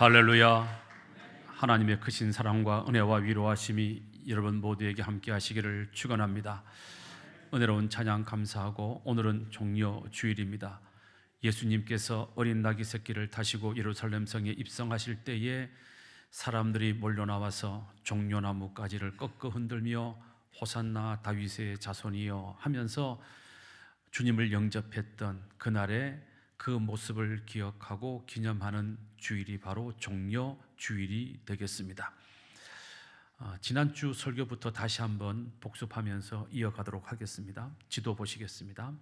할렐루야. 하나님의 크신 사랑과 은혜와 위로하심이 여러분 모두에게 함께 하시기를 축원합니다. 은혜로운 찬양 감사하고, 오늘은 종려 주일입니다. 예수님께서 어린 나귀 새끼를 타시고 예루살렘 성에 입성하실 때에 사람들이 몰려 나와서 종려나무 가지를 꺾어 흔들며 호산나 다윗의 자손이여 하면서 주님을 영접했던 그날의 그 모습을 기억하고 기념하는 주일이 바로 종려 주일이 되겠습니다. 지난주 설교부터 다시 한번 복습하면서 이어가도록 하겠습니다. 지도 보시겠습니다.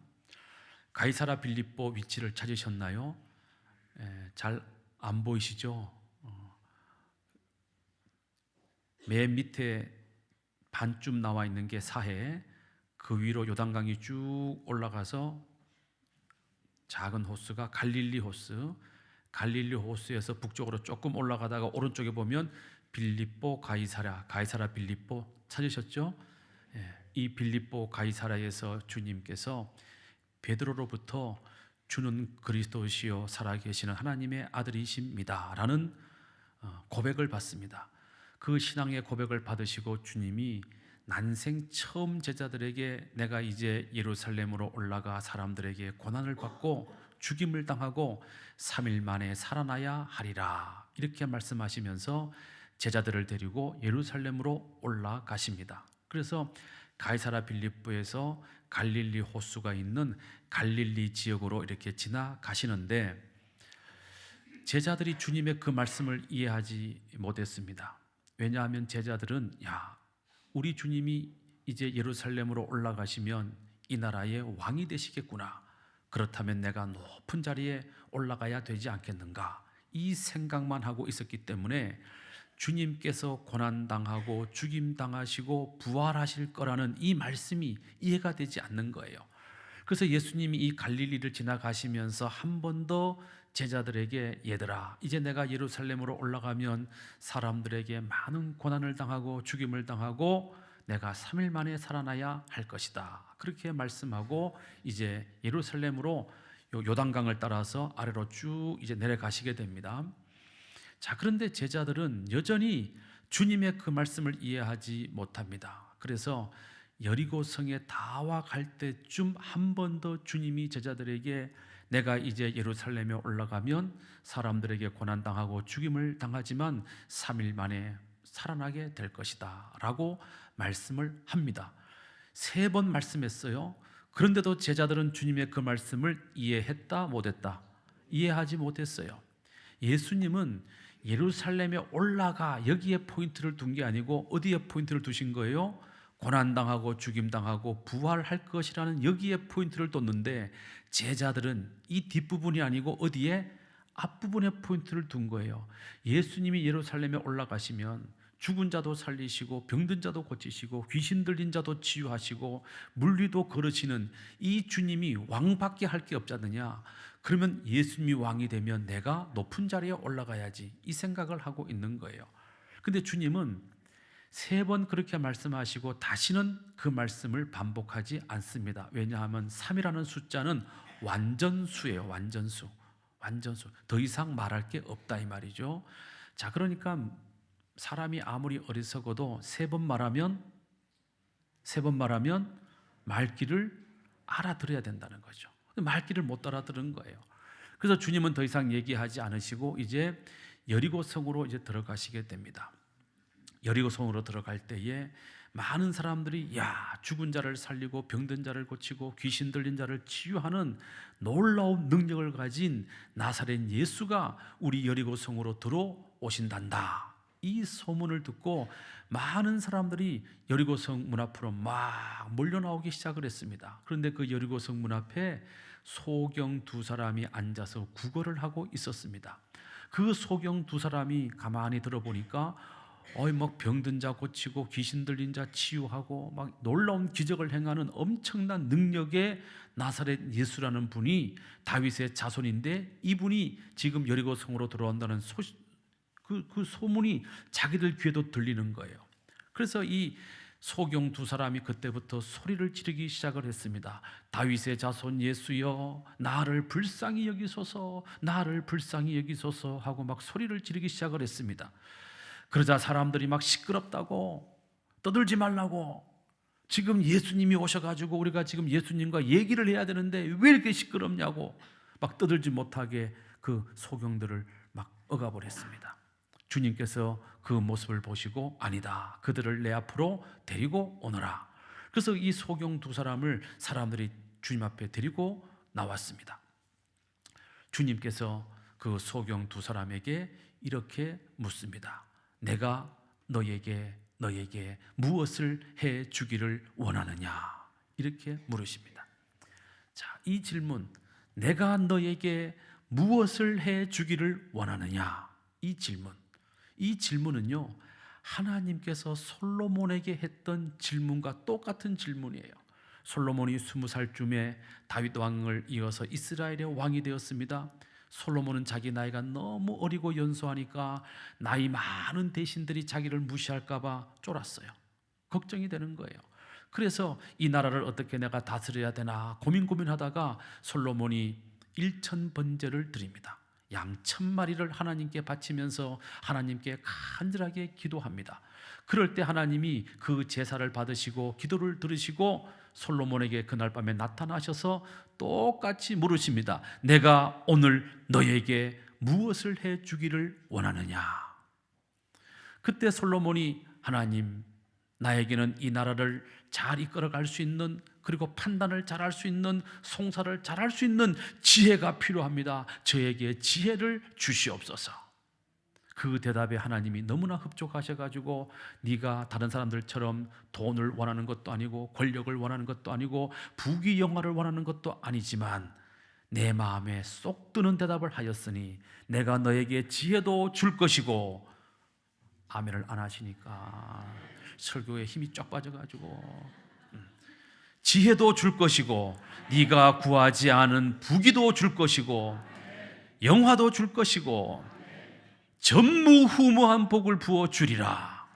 가이사라 빌립보 위치를 찾으셨나요? 잘 안 보이시죠? 맨 밑에 반쯤 나와 있는 게 사해, 그 위로 요단강이 쭉 올라가서 작은 호수가 갈릴리 호수, 갈릴리 호수에서 북쪽으로 조금 올라가다가 오른쪽에 보면 빌립보 가이사라, 가이사라 빌립보 찾으셨죠? 이 빌립보 가이사라에서 주님께서 베드로로부터 주는 그리스도시요 살아계시는 하나님의 아들이십니다 라는 고백을 받습니다. 그 신앙의 고백을 받으시고 주님이 난생 처음 제자들에게 내가 이제 예루살렘으로 올라가 사람들에게 고난을 받고 죽임을 당하고 3일 만에 살아나야 하리라 이렇게 말씀하시면서 제자들을 데리고 예루살렘으로 올라가십니다. 그래서 가이사라 빌립보에서 갈릴리 호수가 있는 갈릴리 지역으로 이렇게 지나가시는데, 제자들이 주님의 그 말씀을 이해하지 못했습니다. 왜냐하면 제자들은 우리 주님이 이제 예루살렘으로 올라가시면 이 나라의 왕이 되시겠구나, 그렇다면 내가 높은 자리에 올라가야 되지 않겠는가, 이 생각만 하고 있었기 때문에 주님께서 고난당하고 죽임당하시고 부활하실 거라는 이 말씀이 이해가 되지 않는 거예요. 그래서 예수님이 이 갈릴리를 지나가시면서 한 번 더 제자들에게, 얘들아, 이제 내가 예루살렘으로 올라가면 사람들에게 많은 고난을 당하고 죽임을 당하고 내가 3일 만에 살아나야 할 것이다, 그렇게 말씀하고 이제 예루살렘으로 요단강을 따라서 아래로 쭉 이제 내려가시게 됩니다. 그런데 제자들은 여전히 주님의 그 말씀을 이해하지 못합니다. 그래서 여리고성에 다 와 갈 때쯤 한 번 더 주님이 제자들에게 내가 이제 예루살렘에 올라가면 사람들에게 고난당하고 죽임을 당하지만 3일 만에 살아나게 될 것이다 라고 말씀을 합니다. 3번 말씀했어요. 그런데도 제자들은 주님의 그 말씀을 이해했다 못했다? 이해하지 못했어요. 예수님은 예루살렘에 올라가, 여기에 포인트를 둔 게 아니고 어디에 포인트를 두신 거예요? 고난당하고 죽임당하고 부활할 것이라는 여기에 포인트를 뒀는데, 제자들은 이 뒷부분이 아니고 어디에? 앞부분에 포인트를 둔 거예요. 예수님이 예루살렘에 올라가시면 죽은 자도 살리시고 병든 자도 고치시고 귀신 들린 자도 치유하시고 물리도 걸으시는 이 주님이 왕밖에 할 게 없지 않느냐, 그러면 예수님이 왕이 되면 내가 높은 자리에 올라가야지, 이 생각을 하고 있는 거예요. 근데 주님은 3번 그렇게 말씀하시고 다시는 그 말씀을 반복하지 않습니다. 왜냐하면 3이라는 숫자는 완전수예요. 완전수. 더 이상 말할 게 없다 이 말이죠. 그러니까 사람이 아무리 어리석어도 3번 말하면 말귀를 알아들어야 된다는 거죠. 말귀를 못 알아들은 거예요. 그래서 주님은 더 이상 얘기하지 않으시고 이제 여리고성으로 이제 들어가시게 됩니다. 여리고성으로 들어갈 때에 많은 사람들이 죽은 자를 살리고 병든 자를 고치고 귀신 들린 자를 치유하는 놀라운 능력을 가진 나사렛 예수가 우리 여리고성으로 들어오신단다, 이 소문을 듣고 많은 사람들이 여리고성 문 앞으로 막 몰려나오기 시작을 했습니다. 그런데 그 여리고성 문 앞에 소경 2사람이 앉아서 구걸을 하고 있었습니다. 그 소경 2사람이 가만히 들어보니까 막 병든 자 고치고 귀신 들린 자 치유하고 막 놀라운 기적을 행하는 엄청난 능력의 나사렛 예수라는 분이 다윗의 자손인데, 이분이 지금 여리고성으로 들어온다는 그 소문이 자기들 귀에도 들리는 거예요. 그래서 이 소경 두 사람이 그때부터 소리를 지르기 시작을 했습니다. 다윗의 자손 예수여, 나를 불쌍히 여기소서, 나를 불쌍히 여기소서 하고 막 소리를 지르기 시작을 했습니다. 그러자 사람들이 막 시끄럽다고, 떠들지 말라고, 지금 예수님이 오셔가지고 우리가 지금 예수님과 얘기를 해야 되는데 왜 이렇게 시끄럽냐고 막 떠들지 못하게 그 소경들을 막 억압을했습니다. 주님께서 그 모습을 보시고 아니다, 그들을 내 앞으로 데리고 오너라. 그래서 이 소경 두 사람을 사람들이 주님 앞에 데리고 나왔습니다. 주님께서 그 소경 두 사람에게 이렇게 묻습니다. 내가 너에게 무엇을 해 주기를 원하느냐? 이렇게 물으십니다. 자, 이 질문, 내가 너에게 무엇을 해 주기를 원하느냐? 이 질문은요, 하나님께서 솔로몬에게 했던 질문과 똑같은 질문이에요. 솔로몬이 20살쯤에 다윗 왕을 이어서 이스라엘의 왕이 되었습니다. 솔로몬은 자기 나이가 너무 어리고 연소하니까 나이 많은 대신들이 자기를 무시할까 봐 쫄았어요. 걱정이 되는 거예요. 그래서 이 나라를 어떻게 내가 다스려야 되나 고민하다가 솔로몬이 1000번제를 드립니다. 양 1000마리를 하나님께 바치면서 하나님께 간절하게 기도합니다. 그럴 때 하나님이 그 제사를 받으시고 기도를 들으시고 솔로몬에게 그날 밤에 나타나셔서 똑같이 물으십니다. 내가 오늘 너에게 무엇을 해 주기를 원하느냐? 그때 솔로몬이 하나님, 나에게는 이 나라를 잘 이끌어갈 수 있는, 그리고 판단을 잘할 수 있는, 송사를 잘할 수 있는 지혜가 필요합니다. 저에게 지혜를 주시옵소서. 그 대답에 하나님이 너무나 흡족하셔가지고 네가 다른 사람들처럼 돈을 원하는 것도 아니고 권력을 원하는 것도 아니고 부귀영화를 원하는 것도 아니지만 내 마음에 쏙 드는 대답을 하였으니 내가 너에게 지혜도 줄 것이고. 아멘을 안 하시니까 설교에 힘이 쫙 빠져가지고 지혜도 줄 것이고 네가 구하지 않은 부귀도 줄 것이고 영화도 줄 것이고 전무후무한 복을 부어 주리라.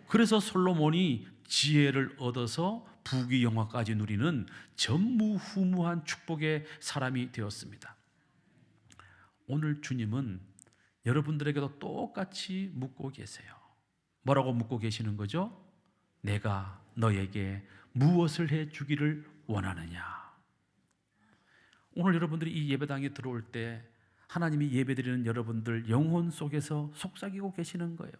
그래서 솔로몬이 지혜를 얻어서 부귀영화까지 누리는 전무후무한 축복의 사람이 되었습니다. 오늘 주님은 여러분들에게도 똑같이 묻고 계세요. 뭐라고 묻고 계시는 거죠? 내가 너에게 무엇을 해 주기를 원하느냐? 오늘 여러분들이 이 예배당에 들어올 때 하나님이 예배드리는 여러분들 영혼 속에서 속삭이고 계시는 거예요.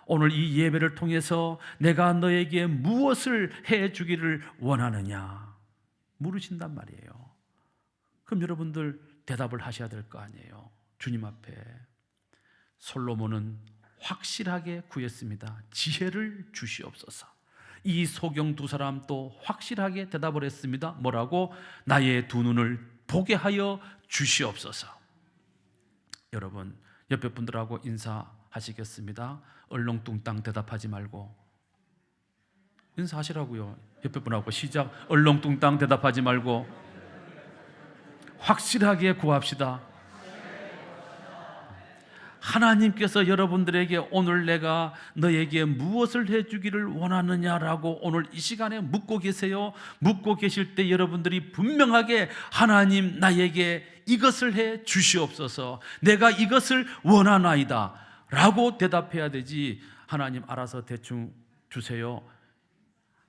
오늘 이 예배를 통해서 내가 너에게 무엇을 해 주기를 원하느냐 물으신단 말이에요. 그럼 여러분들 대답을 하셔야 될 거 아니에요. 주님 앞에. 솔로몬은 확실하게 구했습니다. 지혜를 주시옵소서. 이 소경 두 사람도 확실하게 대답을 했습니다. 뭐라고? 나의 두 눈을 보게 하여 주시옵소서. 여러분, 옆에 분들하고 인사하시겠습니다. 얼렁뚱땅 대답하지 말고 인사하시라고요. 옆에 분하고 시작. 얼렁뚱땅 대답하지 말고 확실하게 구합시다. 하나님께서 여러분들에게 오늘 내가 너에게 무엇을 해주기를 원하느냐라고 오늘 이 시간에 묻고 계세요. 묻고 계실 때 여러분들이 분명하게 하나님 나에게 이것을 해 주시옵소서, 내가 이것을 원하나이다 라고 대답해야 되지, 하나님 알아서 대충 주세요.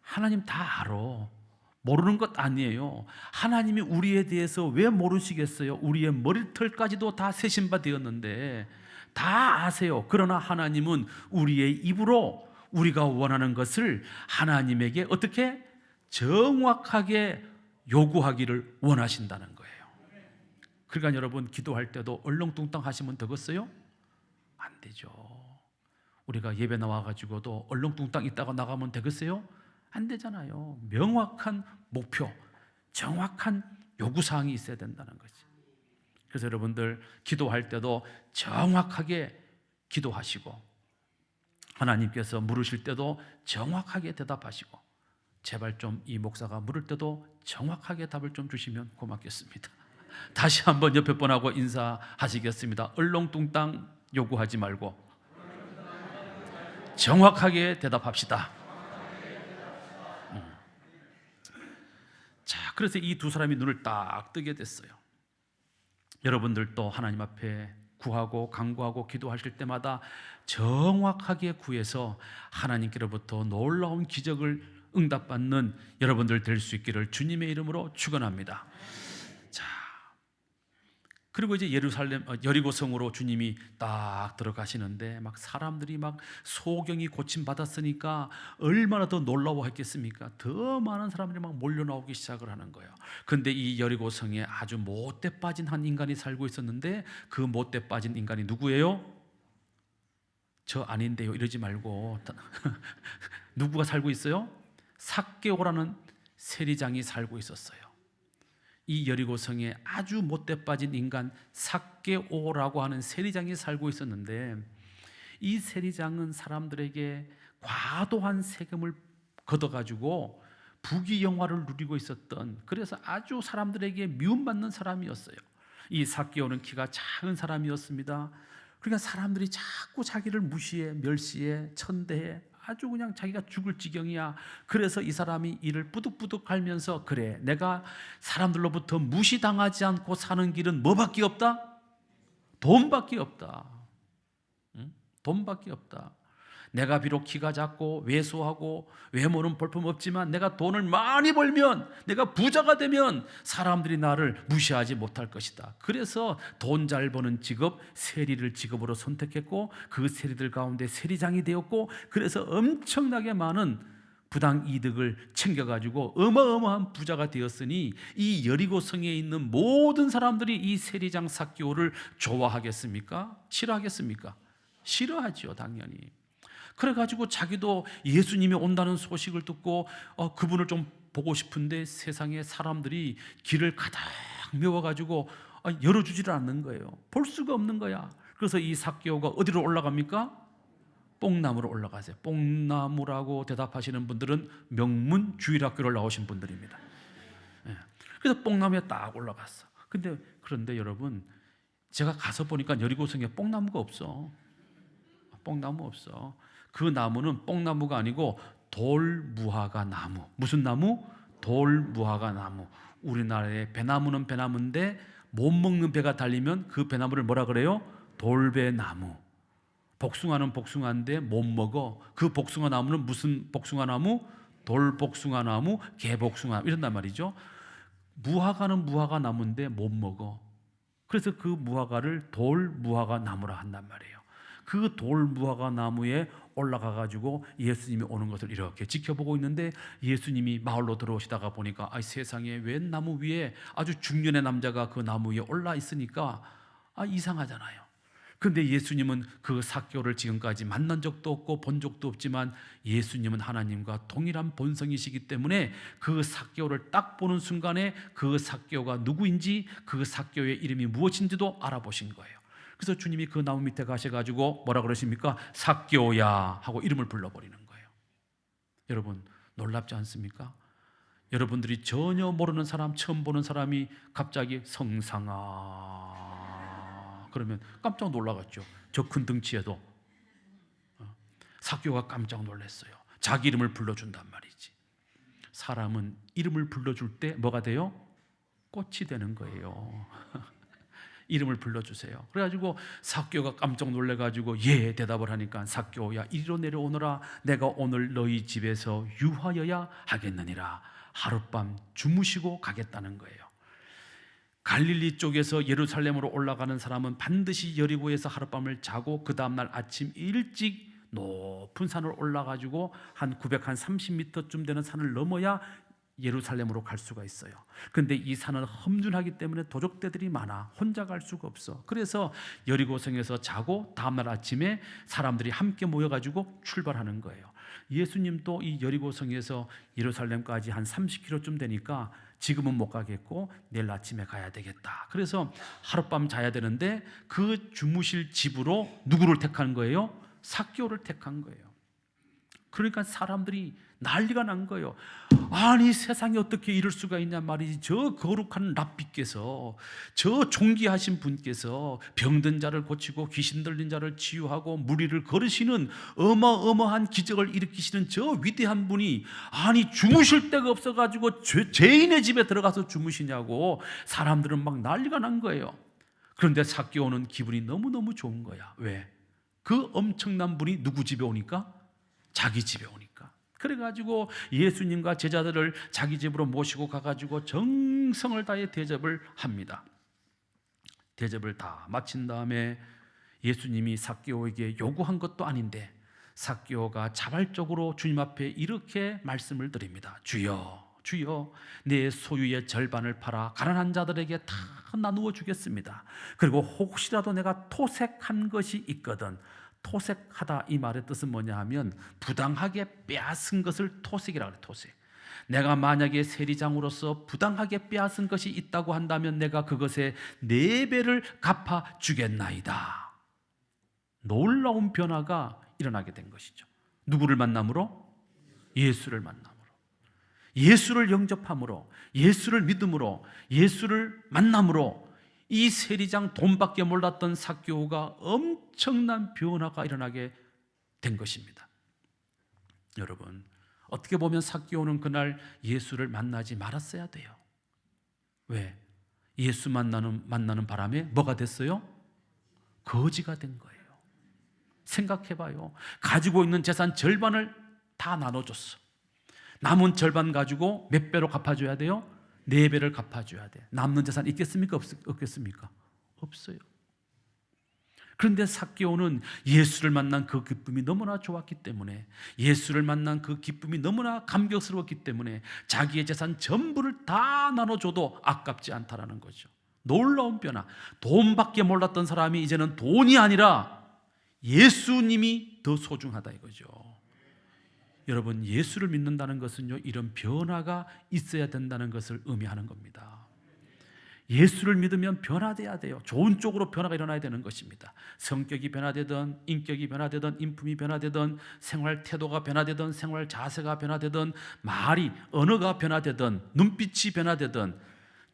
하나님 다 알아. 모르는 것 아니에요. 하나님이 우리에 대해서 왜 모르시겠어요? 우리의 머리털까지도 다 세신 바 되었는데 다 아세요. 그러나 하나님은 우리의 입으로 우리가 원하는 것을 하나님에게 어떻게 정확하게 요구하기를 원하신다는 거예요. 그러니까 여러분, 기도할 때도 얼렁뚱땅 하시면 되겠어요? 안 되죠. 우리가 예배 나와가지고도 얼렁뚱땅 있다가 나가면 되겠어요? 안 되잖아요. 명확한 목표, 정확한 요구사항이 있어야 된다는 거지. 그래서 여러분들 기도할 때도 정확하게 기도하시고, 하나님께서 물으실 때도 정확하게 대답하시고, 제발 좀 이 목사가 물을 때도 정확하게 답을 좀 주시면 고맙겠습니다. 다시 한번 옆에 분하고 인사하시겠습니다. 얼렁뚱땅 요구하지 말고 정확하게 대답합시다. 그래서 이 두 사람이 눈을 딱 뜨게 됐어요. 여러분들도 하나님 앞에 구하고 간구하고 기도하실 때마다 정확하게 구해서 하나님께로부터 놀라운 기적을 응답받는 여러분들 될 수 있기를 주님의 이름으로 축원합니다. 자, 그리고 이제 여리고성으로 주님이 딱 들어가시는데 막 사람들이 막 소경이 고침 받았으니까 얼마나 더 놀라워했겠습니까? 더 많은 사람들이 막 몰려 나오기 시작을 하는 거예요. 근데 이 여리고성에 아주 못돼 빠진 한 인간이 살고 있었는데 그 못돼 빠진 인간이 누구예요? 저 아닌데요 이러지 말고 누구가 살고 있어요? 삭개오라는 세리장이 살고 있었어요. 이 여리고성에 아주 못돼 빠진 인간 삭개오라고 하는 세리장이 살고 있었는데 이 세리장은 사람들에게 과도한 세금을 걷어가지고 부귀영화를 누리고 있었던, 그래서 아주 사람들에게 미움받는 사람이었어요. 이 삭개오는 키가 작은 사람이었습니다. 그러니까 사람들이 자꾸 자기를 무시해, 멸시해, 천대해, 아주 그냥 자기가 죽을 지경이야. 그래서 이 사람이 이를 뿌득뿌득 갈면서, 그래, 내가 사람들로부터 무시당하지 않고 사는 길은 뭐밖에 없다? 돈밖에 없다. 응? 돈밖에 없다. 내가 비록 키가 작고 왜소하고 외모는 볼품없지만 내가 돈을 많이 벌면, 내가 부자가 되면 사람들이 나를 무시하지 못할 것이다. 그래서 돈 잘 버는 직업, 세리를 직업으로 선택했고 그 세리들 가운데 세리장이 되었고, 그래서 엄청나게 많은 부당 이득을 챙겨가지고 어마어마한 부자가 되었으니 이 여리고성에 있는 모든 사람들이 이 세리장 삭개오를 좋아하겠습니까? 싫어하겠습니까? 싫어하죠, 당연히. 그래가지고 자기도 예수님이 온다는 소식을 듣고 그분을 좀 보고 싶은데 세상에 사람들이 길을 가득 메워가지고 열어주지를 않는 거예요. 볼 수가 없는 거야. 그래서 이 삭개오가 어디로 올라갑니까? 뽕나무로 올라가세요. 뽕나무라고 대답하시는 분들은 명문주일학교를 나오신 분들입니다. 그래서 뽕나무에 딱 올라갔어. 그런데 여러분, 제가 가서 보니까 여리고성에 뽕나무가 없어. 뽕나무 없어. 그 나무는 뽕나무가 아니고 돌무화과 나무. 무슨 나무? 돌무화과 나무. 우리나라의 배나무는 배나무인데 못 먹는 배가 달리면 그 배나무를 뭐라 그래요? 돌배나무. 복숭아는 복숭아인데 못 먹어. 그 복숭아 나무는 무슨 복숭아 나무? 돌복숭아 나무, 개복숭아 이런단 말이죠. 무화과는 무화과 나무인데 못 먹어. 그래서 그 무화과를 돌무화과 나무라 한단 말이에요. 그 돌무화과 나무에 올라가 가지고 예수님이 오는 것을 이렇게 지켜보고 있는데, 예수님이 마을로 들어오시다가 보니까 세상에 웬 나무 위에 아주 중년의 남자가 그 나무 위에 올라 있으니까 이상하잖아요. 근데 예수님은 그 삭개오를 지금까지 만난 적도 없고 본 적도 없지만 예수님은 하나님과 동일한 본성이시기 때문에 그 삭개오를 딱 보는 순간에 그 삭개오가 누구인지, 그 삭개오의 이름이 무엇인지도 알아보신 거예요. 그래서 주님이 그 나무 밑에 가셔가지고 뭐라 그러십니까? 삭개오야 하고 이름을 불러버리는 거예요. 여러분, 놀랍지 않습니까? 여러분들이 전혀 모르는 사람, 처음 보는 사람이 갑자기 성상아 그러면 깜짝 놀라겠죠. 저 큰 등치에도. 삭개오가 깜짝 놀랐어요. 자기 이름을 불러준단 말이지. 사람은 이름을 불러줄 때 뭐가 돼요? 꽃이 되는 거예요. 이름을 불러주세요. 그래가지고 삭개오가 깜짝 놀래가지고 예 대답을 하니까, 삭개오야 이리로 내려오너라. 내가 오늘 너희 집에서 유하여야 하겠느니라. 하룻밤 주무시고 가겠다는 거예요. 갈릴리 쪽에서 예루살렘으로 올라가는 사람은 반드시 여리고에서 하룻밤을 자고 그 다음날 아침 일찍 높은 산을 올라가지고 한 930m쯤 되는 산을 넘어야 예루살렘으로 갈 수가 있어요. 근데 이 산은 험준하기 때문에 도적대들이 많아 혼자 갈 수가 없어. 그래서 여리고성에서 자고 다음날 아침에 사람들이 함께 모여가지고 출발하는 거예요. 예수님도 이 여리고성에서 예루살렘까지 한 30km쯤 되니까 지금은 못 가겠고 내일 아침에 가야 되겠다. 그래서 하룻밤 자야 되는데 그 주무실 집으로 누구를 택한 거예요? 삭개오를 택한 거예요. 그러니까 사람들이 난리가 난 거예요. 아니 세상에 어떻게 이럴 수가 있냐 말이지. 저 거룩한 랍비께서, 저 존귀하신 분께서 병든 자를 고치고 귀신 들린 자를 치유하고 무리를 거르시는 어마어마한 기적을 일으키시는 저 위대한 분이 아니 주무실 데가 없어가지고 죄인의 집에 들어가서 주무시냐고 사람들은 막 난리가 난 거예요. 그런데 삭개오는 기분이 너무너무 좋은 거야. 왜? 그 엄청난 분이 누구 집에 오니까? 자기 집에 오니까. 그래가지고 예수님과 제자들을 자기 집으로 모시고 가가지고 정성을 다해 대접을 합니다. 대접을 다 마친 다음에 예수님이 삭개오에게 요구한 것도 아닌데 삭개오가 자발적으로 주님 앞에 이렇게 말씀을 드립니다. 주여, 주여, 내 소유의 절반을 팔아 가난한 자들에게 다 나누어 주겠습니다. 그리고 혹시라도 내가 토색한 것이 있거든. 토색하다 이 말의 뜻은 뭐냐 하면 부당하게 빼앗은 것을 토색이라고 해요. 토색. 내가 만약에 세리장으로서 부당하게 빼앗은 것이 있다고 한다면 내가 그것의 4배를 갚아 주겠나이다. 놀라운 변화가 일어나게 된 것이죠. 누구를 만남으로? 예수를 만남으로. 예수를 영접함으로, 예수를 믿음으로, 예수를 만남으로 이 세리장 돈밖에 몰랐던 삭개오가 엄청난 변화가 일어나게 된 것입니다. 여러분, 어떻게 보면 삭개오는 그날 예수를 만나지 말았어야 돼요. 왜? 예수 만나는 바람에 뭐가 됐어요? 거지가 된 거예요. 생각해봐요. 가지고 있는 재산 절반을 다 나눠줬어. 남은 절반 가지고 몇 배로 갚아줘야 돼요? 4배를 갚아줘야 돼. 남는 재산 있겠습니까? 없겠습니까? 없어요. 그런데 삭개오는 예수를 만난 그 기쁨이 너무나 좋았기 때문에, 예수를 만난 그 기쁨이 너무나 감격스러웠기 때문에 자기의 재산 전부를 다 나눠줘도 아깝지 않다라는 거죠. 놀라운 변화. 돈밖에 몰랐던 사람이 이제는 돈이 아니라 예수님이 더 소중하다 이거죠. 여러분, 예수를 믿는다는 것은요, 이런 변화가 있어야 된다는 것을 의미하는 겁니다. 예수를 믿으면 변화돼야 돼요. 좋은 쪽으로 변화가 일어나야 되는 것입니다. 성격이 변화되든, 인격이 변화되든, 인품이 변화되든, 생활 태도가 변화되든, 생활 자세가 변화되든, 말이, 언어가 변화되든, 눈빛이 변화되든,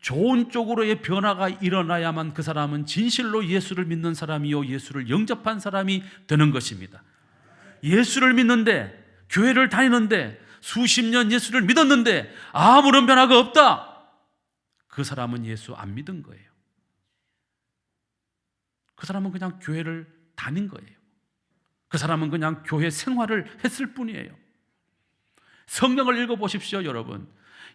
좋은 쪽으로의 변화가 일어나야만 그 사람은 진실로 예수를 믿는 사람이요, 예수를 영접한 사람이 되는 것입니다. 예수를 믿는데, 교회를 다니는데, 수십 년 예수를 믿었는데 아무런 변화가 없다. 그 사람은 예수 안 믿은 거예요. 그 사람은 그냥 교회를 다닌 거예요. 그 사람은 그냥 교회 생활을 했을 뿐이에요. 성경을 읽어보십시오, 여러분.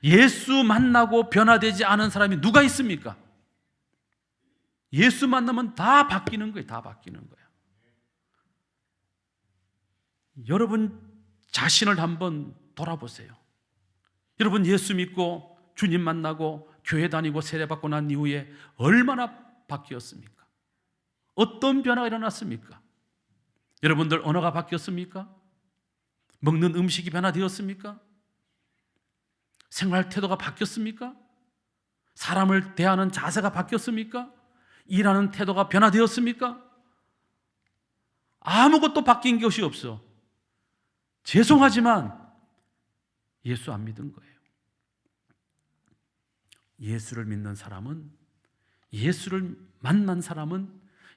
예수 만나고 변화되지 않은 사람이 누가 있습니까? 예수 만나면 다 바뀌는 거예요. 다 바뀌는 거예요. 여러분 자신을 한번 돌아보세요. 여러분 예수 믿고 주님 만나고 교회 다니고 세례받고 난 이후에 얼마나 바뀌었습니까? 어떤 변화가 일어났습니까? 여러분들 언어가 바뀌었습니까? 먹는 음식이 변화되었습니까? 생활 태도가 바뀌었습니까? 사람을 대하는 자세가 바뀌었습니까? 일하는 태도가 변화되었습니까? 아무것도 바뀐 것이 없어. 죄송하지만 예수 안 믿은 거예요. 예수를 믿는 사람은, 예수를 만난 사람은,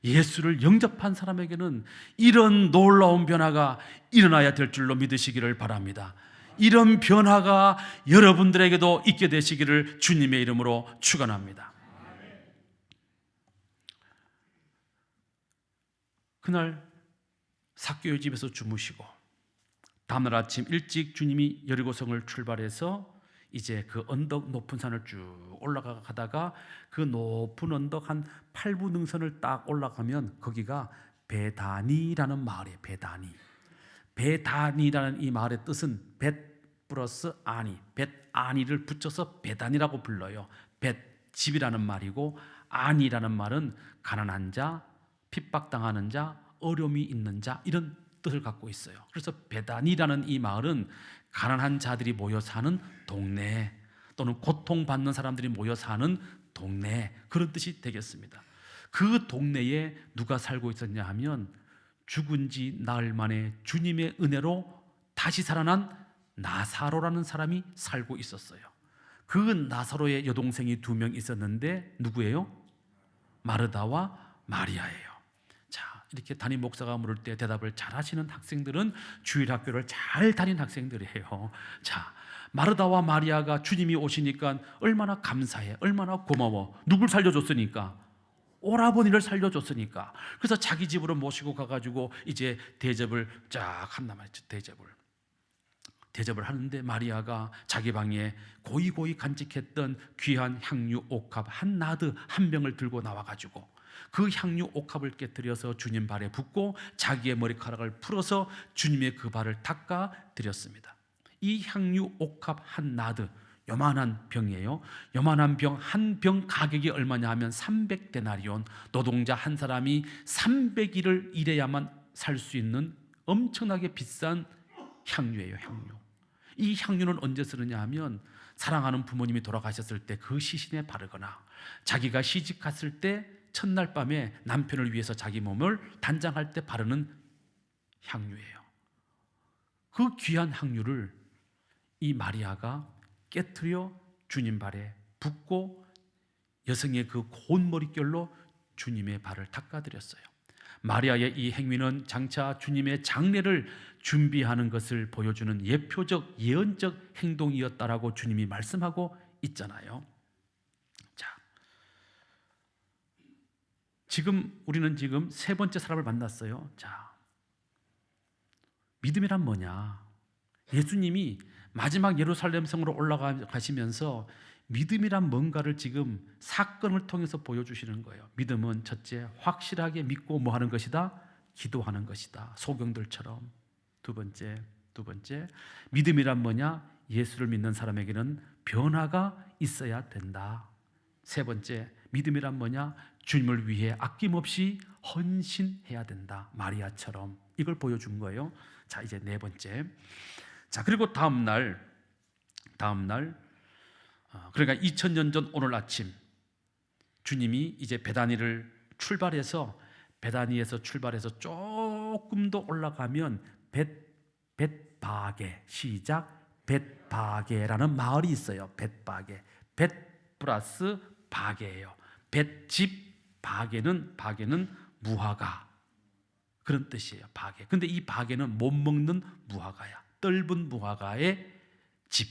예수를 영접한 사람에게는 이런 놀라운 변화가 일어나야 될 줄로 믿으시기를 바랍니다. 이런 변화가 여러분들에게도 있게 되시기를 주님의 이름으로 축원합니다. 그날 삭개오의 집에서 주무시고 다음날 아침 일찍 주님이 여리고성을 출발해서 이제 그 언덕 높은 산을 쭉 올라가다가 그 높은 언덕 한 8분 능선을 딱 올라가면 거기가 베다니라는 마을이에요. 베다니. 베다니라는 이 마을의 뜻은 벳 플러스 아니, 벳아니를 붙여서 베다니라고 불러요. 벳, 집이라는 말이고, 아니라는 말은 가난한 자, 핍박당하는 자, 어려움이 있는 자, 이런 뜻을 갖고 있어요. 그래서 베다니라는 이 마을은 가난한 자들이 모여 사는 동네, 또는 고통받는 사람들이 모여 사는 동네, 그런 뜻이 되겠습니다. 그 동네에 누가 살고 있었냐 하면 죽은 지 나흘 만에 주님의 은혜로 다시 살아난 나사로라는 사람이 살고 있었어요. 그 나사로의 여동생이 2명 있었는데 누구예요? 마르다와 마리아예요. 자, 이렇게 담임 목사가 물을 때 대답을 잘 하시는 학생들은 주일학교를 잘 다닌 학생들이에요. 자, 마르다와 마리아가 주님이 오시니까 얼마나 감사해, 얼마나 고마워. 누굴 살려줬으니까? 오라버니를 살려줬으니까. 그래서 자기 집으로 모시고 가가지고 이제 대접을 쫙 한단 말이죠. 대접을 하는데 마리아가 자기 방에 고이고이 간직했던 귀한 향유 옥합 한 나드 한 병을 들고 나와가지고 그 향유 옥합을 깨뜨려서 주님 발에 붓고 자기의 머리카락을 풀어서 주님의 그 발을 닦아 드렸습니다. 이 향유 옥합 한 나드, 요만한 병이에요. 요만한 병 한 병 가격이 얼마냐 하면 300데나리온, 노동자 한 사람이 300일을 일해야만 살 수 있는 엄청나게 비싼 향유예요. 향유. 이 향유는 언제 쓰느냐 하면 사랑하는 부모님이 돌아가셨을 때 그 시신에 바르거나 자기가 시집 갔을 때 첫날 밤에 남편을 위해서 자기 몸을 단장할 때 바르는 향유예요. 그 귀한 향유를 이 마리아가 깨트려 주님 발에 붓고 여성의 그 고운 머릿결로 주님의 발을 닦아드렸어요. 마리아의 이 행위는 장차 주님의 장례를 준비하는 것을 보여주는 예표적, 예언적 행동이었다라고 주님이 말씀하고 있잖아요. 자, 우리는 지금 3번째 사람을 만났어요. 자, 믿음이란 뭐냐? 예수님이 마지막 예루살렘 성으로 올라가시면서 믿음이란 뭔가를 지금 사건을 통해서 보여주시는 거예요. 믿음은 첫째, 확실하게 믿고 뭐 하는 것이다? 기도하는 것이다. 소경들처럼. 두 번째, 믿음이란 뭐냐? 예수를 믿는 사람에게는 변화가 있어야 된다. 세 번째, 믿음이란 뭐냐? 주님을 위해 아낌없이 헌신해야 된다. 마리아처럼. 이걸 보여준 거예요. 자, 이제 4번째. 자, 그리고 다음 날 그러니까 2000년 전 오늘 아침 주님이 이제 베다니에서 출발해서 조금 더 올라가면 벳바게, 시작, 벳바게라는 마을이 있어요. 벳바게, 벳 플러스 바게예요. 벳집, 바게는 무화과, 그런 뜻이에요. 바게. 근데 이 바게는 못 먹는 무화과야. 떫은 무화과의 집.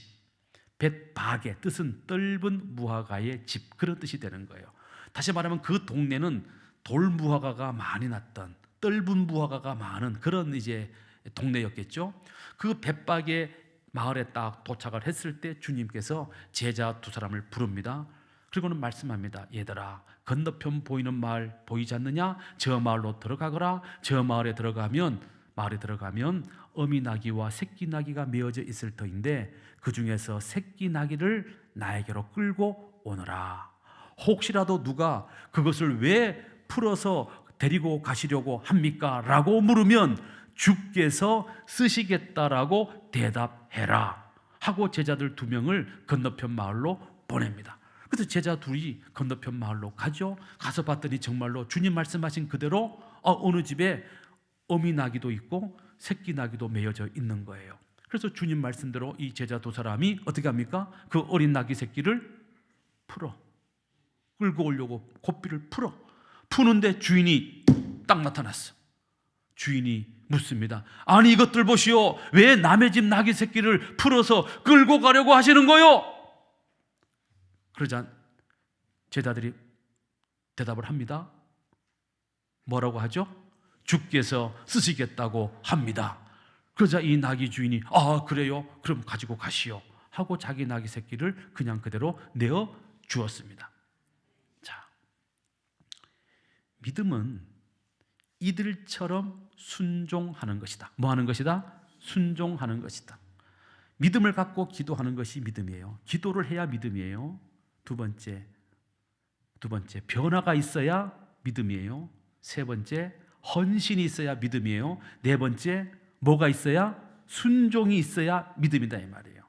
벳바게 뜻은 떫은 무화과의 집, 그런 뜻이 되는 거예요. 다시 말하면 그 동네는 돌무화과가 많이 났던, 떫은 무화과가 많은 그런 이제 동네였겠죠. 그 벳바게 마을에 딱 도착을 했을 때 주님께서 제자 2사람을 부릅니다. 그리고는 말씀합니다. 얘들아, 건너편 보이는 마을 보이지 않느냐? 저 마을로 들어가거라. 저 마을에 들어가면 어미 나귀와 새끼 나귀가 메어져 있을 터인데 그 중에서 새끼 나귀를 나에게로 끌고 오너라. 혹시라도 누가 그것을 왜 풀어서 데리고 가시려고 합니까? 라고 물으면 주께서 쓰시겠다라고 대답해라 하고 제자들 2명을 건너편 마을로 보냅니다. 그래서 제자 2이 건너편 마을로 가죠. 가서 봤더니 정말로 주님 말씀하신 그대로 어느 집에 어미 나귀도 있고 새끼 나귀도 메어져 있는 거예요. 그래서 주님 말씀대로 이 제자 2사람이 어떻게 합니까? 그 어린 나귀 새끼를 끌고 오려고 고삐를 푸는데 주인이 딱 나타났어. 주인이 묻습니다. 아니 이것들 보시오, 왜 남의 집 나귀 새끼를 풀어서 끌고 가려고 하시는 거요? 그러자 제자들이 대답을 합니다. 뭐라고 하죠? 주께서 쓰시겠다고 합니다. 그러자 이 나귀 주인이 그래요? 그럼 가지고 가시오 하고 자기 나귀 새끼를 그냥 그대로 내어 주었습니다. 자, 믿음은 이들처럼 순종하는 것이다. 뭐 하는 것이다? 순종하는 것이다. 믿음을 갖고 기도하는 것이 믿음이에요. 기도를 해야 믿음이에요. 두 번째, 변화가 있어야 믿음이에요. 세 번째, 헌신이 있어야 믿음이에요. 네 번째, 뭐가 있어야? 순종이 있어야 믿음이다 이 말이에요.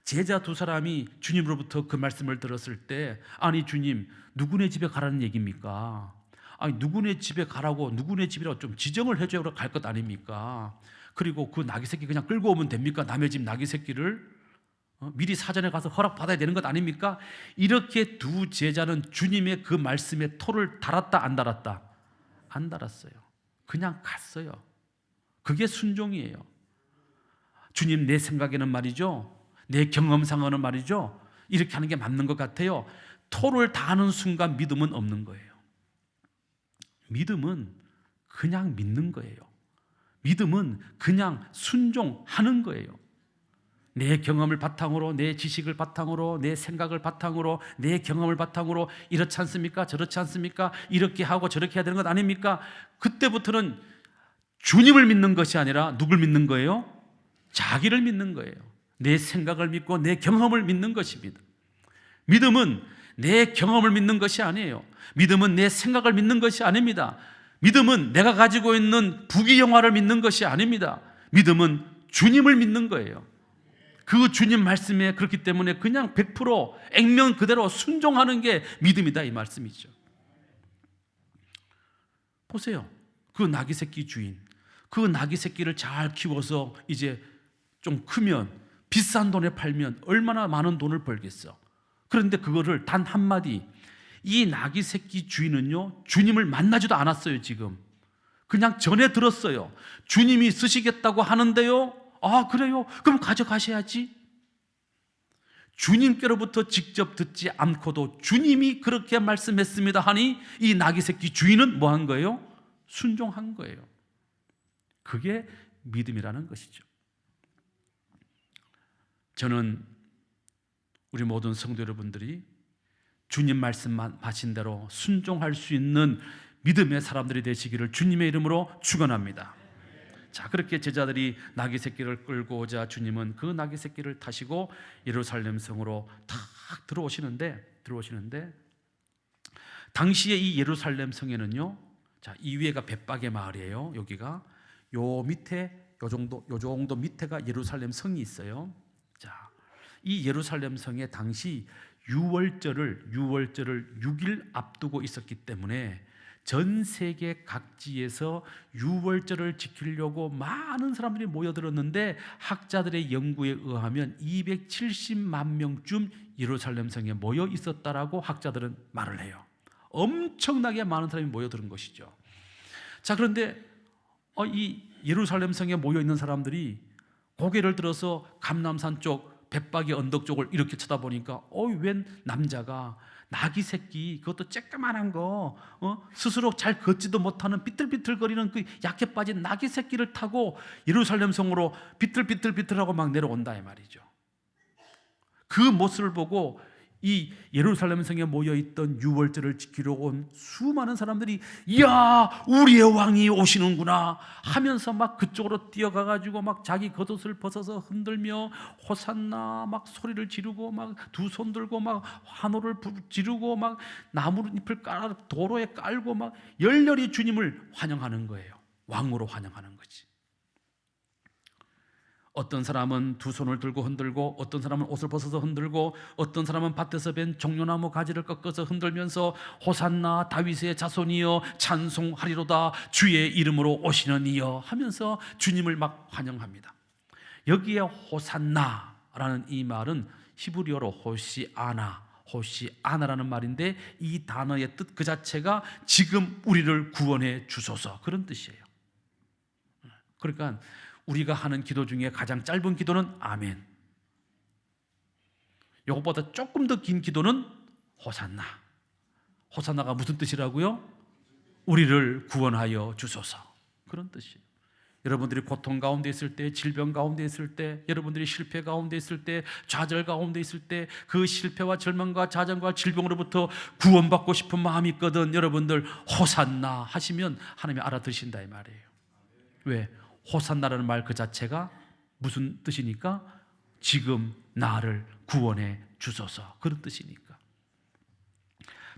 제자 2사람이 주님으로부터 그 말씀을 들었을 때 아니 주님, 누구네 집에 가라는 얘기입니까? 아니 누구네 집에 가라고, 누구네 집이라고 좀 지정을 해줘야 갈 것 아닙니까? 그리고 그 나귀 새끼 그냥 끌고 오면 됩니까? 남의 집 나귀 새끼를 미리 사전에 가서 허락받아야 되는 것 아닙니까? 이렇게 두 제자는 주님의 그 말씀에 토를 달았다 안 달았다? 안 달았어요. 그냥 갔어요. 그게 순종이에요. 주님, 내 생각에는 말이죠, 내 경험상으로는 말이죠, 이렇게 하는 게 맞는 것 같아요. 토를 다하는 순간 믿음은 없는 거예요. 믿음은 그냥 믿는 거예요. 믿음은 그냥 순종하는 거예요. 내 경험을 바탕으로, 내 지식을 바탕으로, 내 생각을 바탕으로, 내 경험을 바탕으로 이렇지 않습니까? 저렇지 않습니까? 이렇게 하고 저렇게 해야 되는 것 아닙니까? 그때부터는 주님을 믿는 것이 아니라 누굴 믿는 거예요? 자기를 믿는 거예요. 내 생각을 믿고 내 경험을 믿는 것입니다. 믿음은 내 경험을 믿는 것이 아니에요. 믿음은 내 생각을 믿는 것이 아닙니다. 믿음은 내가 가지고 있는 부귀영화를 믿는 것이 아닙니다. 믿음은 주님을 믿는 거예요. 그 주님 말씀에, 그렇기 때문에 그냥 100% 액면 그대로 순종하는 게 믿음이다, 이 말씀이죠. 보세요. 그 나귀 새끼 주인, 그 나귀 새끼를 잘 키워서 이제 좀 크면 비싼 돈에 팔면 얼마나 많은 돈을 벌겠어. 그런데 그거를 단 한마디, 이 나귀 새끼 주인은요, 주님을 만나지도 않았어요. 지금 그냥 전해 들었어요. 주님이 쓰시겠다고 하는데요, 아 그래요? 그럼 가져가셔야지. 주님께로부터 직접 듣지 않고도 주님이 그렇게 말씀했습니다 하니 이 나귀 새끼 주인은 뭐 한 거예요? 순종한 거예요. 그게 믿음이라는 것이죠. 저는 우리 모든 성도 여러분들이 주님 말씀하신 대로 순종할 수 있는 믿음의 사람들이 되시기를 주님의 이름으로 축원합니다. 자, 그렇게 제자들이 나귀 새끼를 끌고 오자 주님은 그 나귀 새끼를 타시고 예루살렘 성으로 탁 들어오시는데 당시에 이 예루살렘 성에는요, 자, 이 위에가 벳박의 마을이에요. 여기가 요 밑에 요 정도 밑에가 예루살렘 성이 있어요. 자, 이 예루살렘 성에 당시 유월절을 6일 앞두고 있었기 때문에 전 세계 각지에서 유월절을 지키려고 많은 사람들이 모여들었는데 학자들의 연구에 의하면 270만 명쯤 예루살렘 성에 모여 있었다라고 학자들은 말을 해요. 엄청나게 많은 사람이 모여드는 것이죠. 자, 그런데 이 예루살렘 성에 모여 있는 사람들이 고개를 들어서 감람산 쪽 벳박의 언덕 쪽을 이렇게 쳐다보니까 웬 남자가 나귀 새끼, 그것도 쬐끄만한 거, 스스로 잘 걷지도 못하는 비틀비틀거리는 그 약해 빠진 나귀 새끼를 타고 예루살렘 성으로 비틀비틀하고 막 내려온다 이 말이죠. 그 모습을 보고 이 예루살렘 성에 모여있던 유월절을 지키러 온 수많은 사람들이 이야, 우리의 왕이 오시는구나 하면서 막 그쪽으로 뛰어가가지고 막 자기 겉옷을 벗어서 흔들며 호산나 막 소리를 지르고 막 두 손 들고 막 환호를 지르고 막 나무잎을 깔아 도로에 깔고 막 열렬히 주님을 환영하는 거예요. 왕으로 환영하는 거지. 어떤 사람은 두 손을 들고 흔들고, 어떤 사람은 옷을 벗어서 흔들고, 어떤 사람은 밭에서 벤 종려나무 가지를 꺾어서 흔들면서 호산나 다윗의 자손이여 찬송하리로다 주의 이름으로 오시는 이여 하면서 주님을 막 환영합니다. 여기에 호산나라는 이 말은 히브리어로 호시아나라는 말인데 이 단어의 뜻 그 자체가 지금 우리를 구원해 주소서, 그런 뜻이에요. 그러니까 우리가 하는 기도 중에 가장 짧은 기도는 아멘, 이것보다 조금 더 긴 기도는 호산나. 호산나가 무슨 뜻이라고요? 우리를 구원하여 주소서, 그런 뜻이에요. 여러분들이 고통 가운데 있을 때, 질병 가운데 있을 때, 여러분들이 실패 가운데 있을 때, 좌절 가운데 있을 때, 그 실패와 절망과 좌절과 질병으로부터 구원받고 싶은 마음이 있거든 여러분들 호산나 하시면 하나님이 알아들으신다 이 말이에요. 왜? 호산나라는 말 그 자체가 무슨 뜻이니까? 지금 나를 구원해 주소서, 그런 뜻이니까.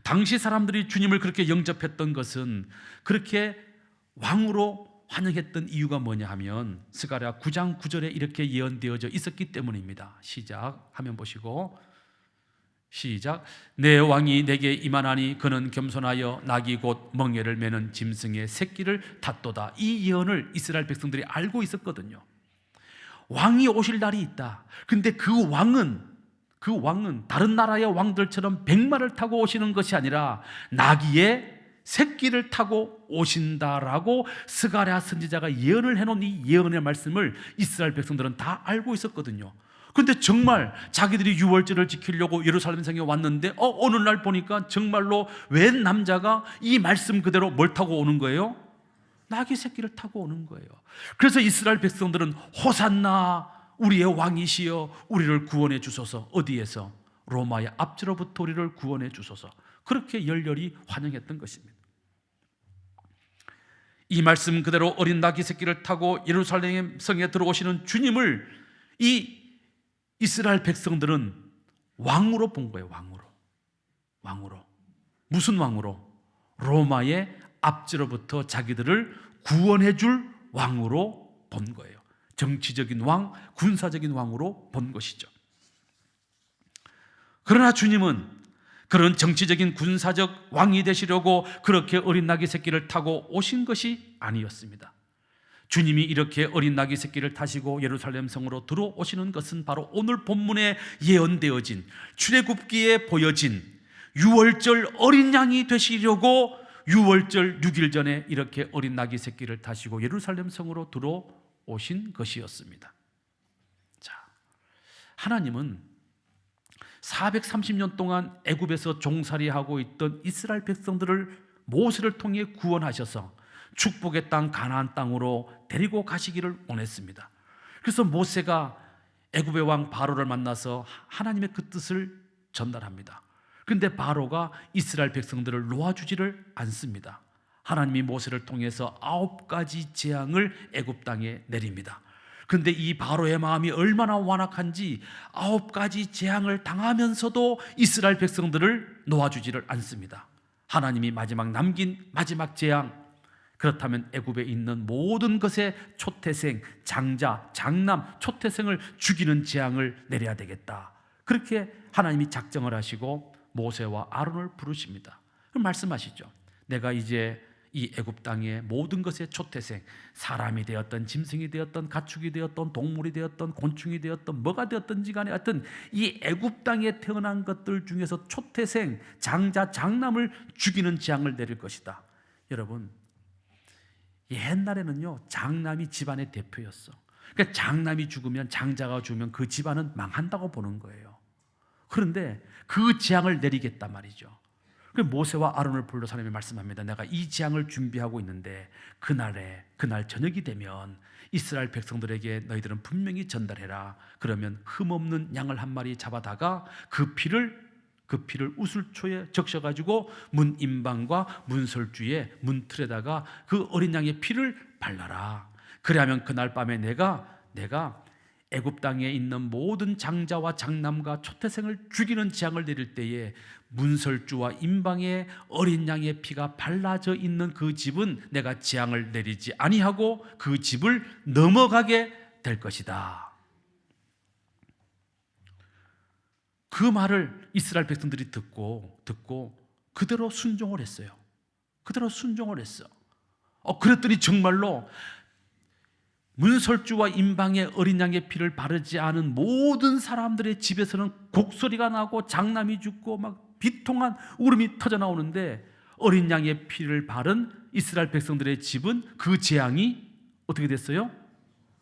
당시 사람들이 주님을 그렇게 영접했던 것은, 그렇게 왕으로 환영했던 이유가 뭐냐 하면 스가랴 9장 9절에 이렇게 예언되어져 있었기 때문입니다. 시작, 화면 보시고 시작. 내 왕이 내게 임하나니 그는 겸손하여 낙이 곧 멍에를 매는 짐승의 새끼를 탔도다. 이 예언을 이스라엘 백성들이 알고 있었거든요. 왕이 오실 날이 있다. 근데 그 왕은 다른 나라의 왕들처럼 백마를 타고 오시는 것이 아니라 나귀의 새끼를 타고 오신다라고 스가랴 선지자가 예언을 해놓은 이 예언의 말씀을 이스라엘 백성들은 다 알고 있었거든요. 근데 정말 자기들이 유월절을 지키려고 예루살렘 성에 왔는데 어느 날 보니까 정말로 웬 남자가 이 말씀 그대로 뭘 타고 오는 거예요? 나귀 새끼를 타고 오는 거예요. 그래서 이스라엘 백성들은 호산나 우리의 왕이시여 우리를 구원해 주소서. 어디에서? 로마의 압제로부터 우리를 구원해 주소서. 그렇게 열렬히 환영했던 것입니다. 이 말씀 그대로 어린 나귀 새끼를 타고 예루살렘 성에 들어오시는 주님을 이 이스라엘 백성들은 왕으로 본 거예요. 왕으로. 무슨 왕으로? 로마의 압제로부터 자기들을 구원해 줄 왕으로 본 거예요. 정치적인 왕, 군사적인 왕으로 본 것이죠. 그러나 주님은 그런 정치적인 군사적 왕이 되시려고 그렇게 어린 나귀 새끼를 타고 오신 것이 아니었습니다. 주님이 이렇게 어린 나귀 새끼를 타시고 예루살렘 성으로 들어오시는 것은 바로 오늘 본문에 예언되어진 출애굽기에 보여진 유월절 어린 양이 되시려고 유월절 6일 전에 이렇게 어린 나귀 새끼를 타시고 예루살렘 성으로 들어오신 것이었습니다. 자, 하나님은 430년 동안 애굽에서 종살이하고 있던 이스라엘 백성들을 모세를 통해 구원하셔서 축복의 땅 가나안 땅으로 데리고 가시기를 원했습니다. 그래서 모세가 애굽의 왕 바로를 만나서 하나님의 그 뜻을 전달합니다. 그런데 바로가 이스라엘 백성들을 놓아주지를 않습니다. 하나님이 모세를 통해서 9가지 재앙을 애굽 땅에 내립니다. 그런데 이 바로의 마음이 얼마나 완악한지 9가지 재앙을 당하면서도 이스라엘 백성들을 놓아주지를 않습니다. 하나님이 남긴 마지막 재앙, 그렇다면 애굽에 있는 모든 것의 초태생, 장자, 장남, 초태생을 죽이는 재앙을 내려야 되겠다. 그렇게 하나님이 작정을 하시고 모세와 아론을 부르십니다. 그럼 말씀하시죠. 내가 이제 이 애굽 땅의 모든 것의 초태생, 사람이 되었던 짐승이 되었던 가축이 되었던 동물이 되었던 곤충이 되었던 뭐가 되었든지 간에 하여튼 이 애굽 땅에 태어난 것들 중에서 초태생, 장자, 장남을 죽이는 재앙을 내릴 것이다. 여러분, 옛날에는요 장남이 집안의 대표였어. 그러니까 장남이 죽으면, 장자가 죽으면 그 집안은 망한다고 보는 거예요. 그런데 그 재앙을 내리겠단 말이죠. 그 모세와 아론을 불러 하나님이 말씀합니다. 내가 이 재앙을 준비하고 있는데 그날 저녁이 되면 이스라엘 백성들에게 너희들은 분명히 전달해라. 그러면 흠없는 양을 한 마리 잡아다가 그 피를 우슬초에 적셔가지고 문 임방과 문설주의 문틀에다가 그 어린 양의 피를 발라라. 그래야면 그날 밤에 내가 애굽 땅에 있는 모든 장자와 장남과 초태생을 죽이는 재앙을 내릴 때에 문설주와 임방에 어린 양의 피가 발라져 있는 그 집은 내가 재앙을 내리지 아니하고 그 집을 넘어가게 될 것이다. 그 말을 이스라엘 백성들이 듣고 그대로 순종을 했어요. 그랬더니 정말로 문설주와 임방의 어린 양의 피를 바르지 않은 모든 사람들의 집에서는 곡소리가 나고 장남이 죽고 막 비통한 울음이 터져 나오는데 어린 양의 피를 바른 이스라엘 백성들의 집은 그 재앙이 어떻게 됐어요?